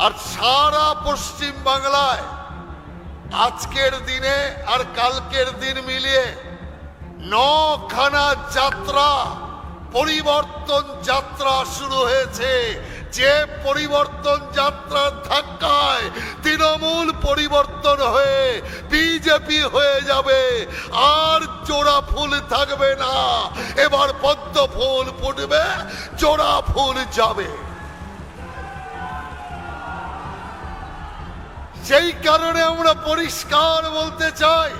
আর সারা পশ্চিম বাংলায় আজকের দিনে আর কালকের দিন মিলিয়ে 9খানা যাত্রা, পরিবর্তন যাত্রা শুরু হয়েছে। যে পরিবর্তন যাত্রার ধাক্কায় তৃণমূল পরিবর্তন হয়ে বিজেপি হয়ে যাবে, আর জোড়া ফুল থাকবে না। এবার পদ্ম ফুল ফুটবে, জোড়া ফুল যাবে। সেই কারণে আমরা পরিষ্কার বলতে চাই,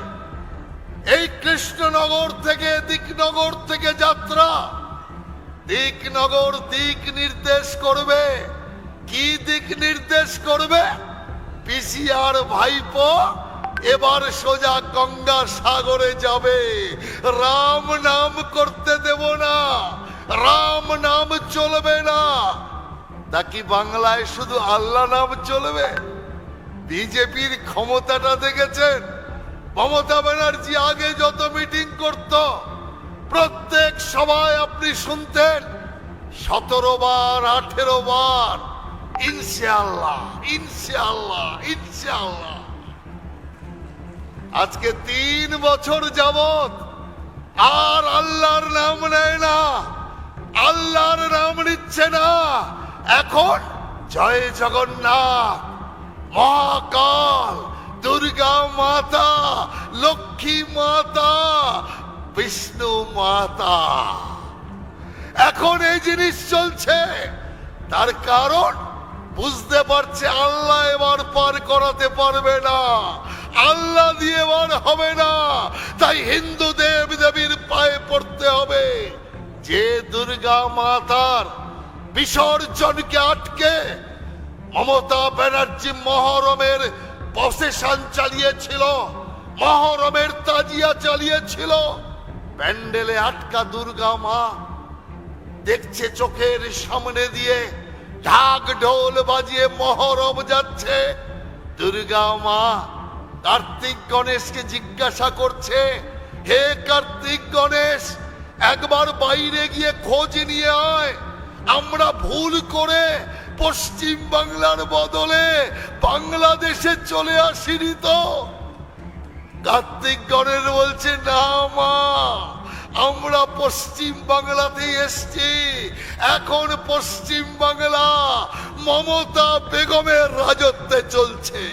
এই কৃষ্ণনগর থেকে দিকনগর থেকে যাত্রা, দিকনগর দিক নির্দেশ করবে। কি দিক নির্দেশ করবে? পিসিআর ভাইপো এবার সোজা গঙ্গা সাগরে যাবে। রাম নাম করতে দেব না, রাম নাম চলবে না। তা কি বাংলায় শুধু আল্লাহ নাম চলবে? বিজেপির ক্ষমতাটা দেখেছেন? মমতা ব্যানার্জি আগে যত মিটিং করত, প্রত্যেক সভায় আপনি শুনতেন 17 বার 18 বার ইনশাআল্লাহ ইনশাআল্লাহ ইনশাআল্লাহ। আজকে 3 বছর যাবত আর আল্লাহর নাম নেয় না, আল্লাহর নাম নিচ্ছে না। এখন জয় জগন্নাথ, মহাকাল, দুর্গা মাতা, লক্ষ্মী মাতা, বিষ্ণু মাতা, এখন এই জিনিস চলছে। তার কারণ বুঝতে পারছে আল্লাহ এবার পার করাতে পারবে না, আল্লাহ দিয়ে এবার হবে না। তাই হিন্দু দেব দেবীর পায়ে পড়তে হবে। যে দুর্গা মাতার বিসর্জনকে আটকে মমতা ব্যানার্জি মহরমের প্রসেশন চালিয়েছিল, মহরমের তাজিয়া চালিয়েছিল, প্যান্ডেলে আটকা দুর্গা মা দেখছে চোখের সামনে দিয়ে ঢাক ঢোল বাজিয়ে মহরম যাচ্ছে। দুর্গা মা কার্তিক গণেশকে জিজ্ঞাসা করছে, হে কার্তিক গণেশ, একবার বাইরে গিয়ে খোঁজ নিয়ে আয়, আমরা ভুল করে পশ্চিম বাংলার বদলে বাংলাদেশে চলে আসিনি তো? কার্তিক গণেশ বলছে, না মা, আমরা পশ্চিম বাংলাতেই এসছি। এখন পশ্চিম বাংলা মমতা বেগমের রাজত্বে চলছে।